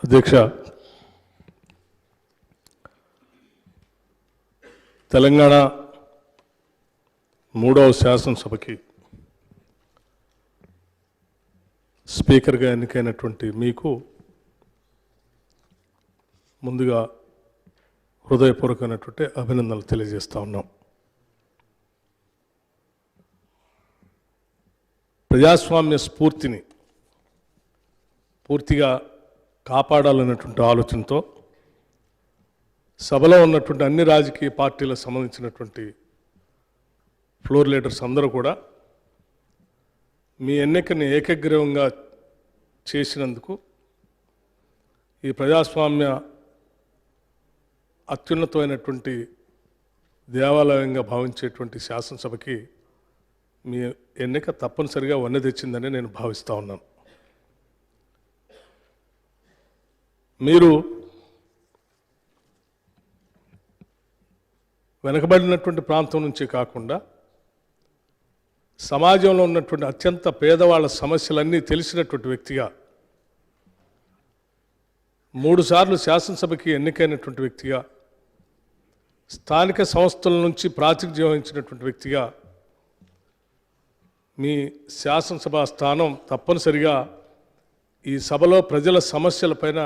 అధ్యక్ష, తెలంగాణ 3వ శాసనసభకి స్పీకర్గా ఎన్నికైనటువంటి మీకు ముందుగా హృదయపూర్వకమైనటువంటి అభినందనలు తెలియజేస్తా ఉన్నాం. ప్రజాస్వామ్య స్ఫూర్తిని పూర్తిగా కాపాడాలన్నటువంటి ఆలోచనతో సభలో ఉన్నటువంటి అన్ని రాజకీయ పార్టీలకు సంబంధించినటువంటి ఫ్లోర్ లీడర్స్ అందరూ కూడా మీ ఎన్నికని ఏకగ్రీవంగా చేసినందుకు ఈ ప్రజాస్వామ్య అత్యున్నతమైనటువంటి దేవాలయంగా భావించేటువంటి శాసనసభకి మీ ఎన్నిక తప్పనిసరిగా వన్నె తెచ్చిందని నేను భావిస్తూ ఉన్నాను. మీరు వెనకబడినటువంటి ప్రాంతం నుంచి కాకుండా సమాజంలో ఉన్నటువంటి అత్యంత పేదవాళ్ళ సమస్యలన్నీ తెలిసినటువంటి వ్యక్తిగా 3 సార్లు శాసనసభకి ఎన్నికైనటువంటి వ్యక్తిగా స్థానిక సంస్థల నుంచి ప్రాతినిధ్యం వహించినటువంటి వ్యక్తిగా మీ శాసనసభ స్థానం తప్పనిసరిగా ఈ సభలో ప్రజల సమస్యలపైన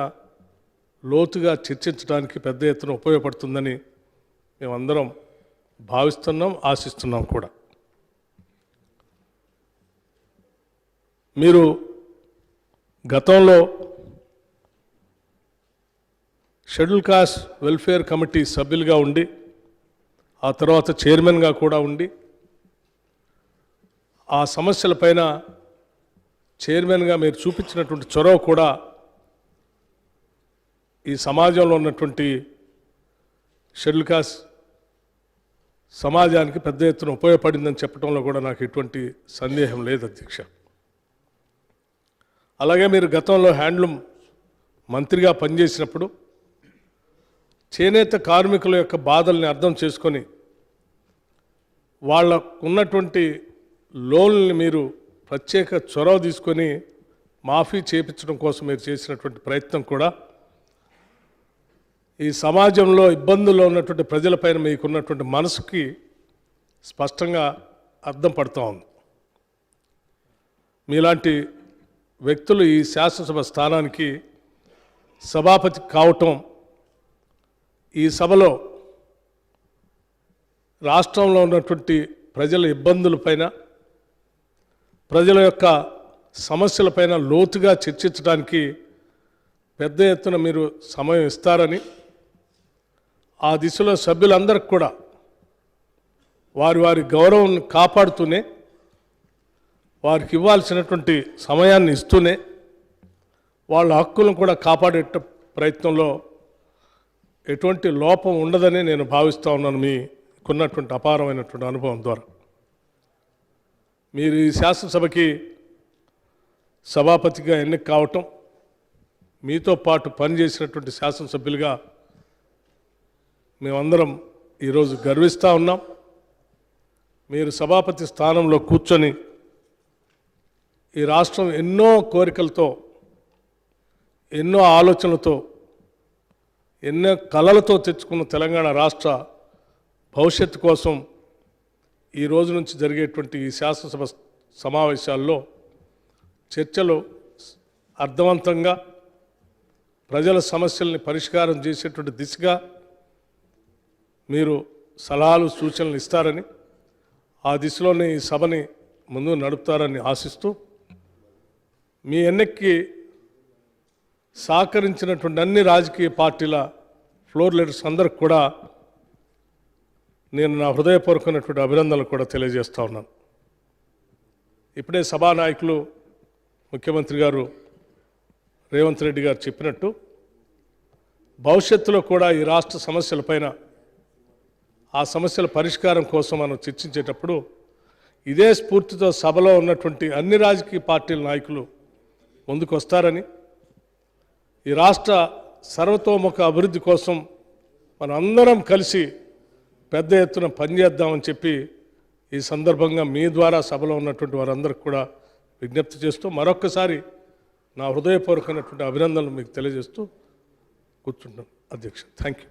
లోతుగా చర్చించడానికి పెద్ద ఎత్తున ఉపయోగపడుతుందని మేమందరం భావిస్తున్నాం, ఆశిస్తున్నాం కూడా. మీరు గతంలో షెడ్యూల్ కాస్ట్ వెల్ఫేర్ కమిటీ సభ్యులుగా ఉండి ఆ తర్వాత చైర్మన్గా కూడా ఉండి ఆ సమస్యలపైన చైర్మన్గా మీరు చూపించినటువంటి చొరవ కూడా ఈ సమాజంలో ఉన్నటువంటి షెడ్యూల్ కాస్ట్ సమాజానికి పెద్ద ఎత్తున ఉపయోగపడిందని చెప్పడంలో కూడా నాకు ఎటువంటి సందేహం లేదు అధ్యక్ష. అలాగే మీరు గతంలో హ్యాండ్లూమ్ మంత్రిగా పనిచేసినప్పుడు చేనేత కార్మికుల యొక్క బాధల్ని అర్థం చేసుకొని వాళ్ళకు ఉన్నటువంటి లోన్లని మీరు ప్రత్యేక చొరవ తీసుకొని మాఫీ చేయించడం కోసం మీరు చేసినటువంటి ప్రయత్నం కూడా ఈ సమాజంలో ఇబ్బందుల్లో ఉన్నటువంటి ప్రజలపైన మీకున్నటువంటి మనసుకి స్పష్టంగా అర్థం పడుతూ ఉంది. మీలాంటి వ్యక్తులు ఈ శాసనసభ స్థానానికి సభాపతి కావటం ఈ సభలో రాష్ట్రంలో ఉన్నటువంటి ప్రజల ఇబ్బందులపైన ప్రజల యొక్క సమస్యలపైన లోతుగా చర్చించడానికి పెద్ద ఎత్తున మీరు సమయం ఇస్తారని, ఆ దిశలో సభ్యులందరికీ కూడా వారి వారి గౌరవం కాపాడుతూనే వారికి ఇవ్వాల్సినటువంటి సమయాన్ని ఇస్తూనే వాళ్ళ హక్కులను కూడా కాపాడే ప్రయత్నంలో ఎటువంటి లోపం ఉండదని నేను భావిస్తూ ఉన్నాను. మీకున్నటువంటి అపారమైనటువంటి అనుభవం ద్వారా మీరు ఈ శాసనసభకి సభాపతిగా ఎన్నిక కావటం, మీతో పాటు పనిచేసినటువంటి శాసనసభ్యులుగా మేమందరం ఈరోజు గర్విస్తూ ఉన్నాం. మీరు సభాపతి స్థానంలో కూర్చొని ఈ రాష్ట్రం ఎన్నో కోరికలతో, ఎన్నో ఆలోచనలతో, ఎన్నో కలలతో తెచ్చుకున్న తెలంగాణ రాష్ట్ర భవిష్యత్తు కోసం ఈ రోజు నుంచి జరిగేటువంటి ఈ శాసనసభ సమావేశాల్లో చర్చలు అర్థవంతంగా ప్రజల సమస్యల్ని పరిష్కారం చేసేటువంటి దిశగా మీరు సలహాలు సూచనలు ఇస్తారని, ఆ దిశలోనే ఈ సభని ముందు నడుపుతారని ఆశిస్తూ, మీ ఎన్నికకి సహకరించినటువంటి అన్ని రాజకీయ పార్టీల ఫ్లోర్ లీడర్స్ అందరికి కూడా నేను నా హృదయపూర్వకమైనటువంటి అభినందనలు కూడా తెలియజేస్తూ ఉన్నాను. ఇప్పుడే సభానాయకులు ముఖ్యమంత్రి గారు రేవంత్ రెడ్డి గారు చెప్పినట్టు భవిష్యత్తులో కూడా ఈ రాష్ట్ర సమస్యలపైన, ఆ సమస్యల పరిష్కారం కోసం మనం చర్చించేటప్పుడు ఇదే స్ఫూర్తితో సభలో ఉన్నటువంటి అన్ని రాజకీయ పార్టీల నాయకులు ముందుకు వస్తారని, ఈ రాష్ట్ర సర్వతోముఖ అభివృద్ధి కోసం మనందరం కలిసి పెద్ద ఎత్తున పనిచేద్దామని చెప్పి ఈ సందర్భంగా మీ ద్వారా సభలో ఉన్నటువంటి వారందరికీ కూడా విజ్ఞప్తి చేస్తూ మరొక్కసారి నా హృదయపూర్వకమైనటువంటి అభినందనలు మీకు తెలియజేస్తూ కూర్చుంటాను అధ్యక్ష. Thank you.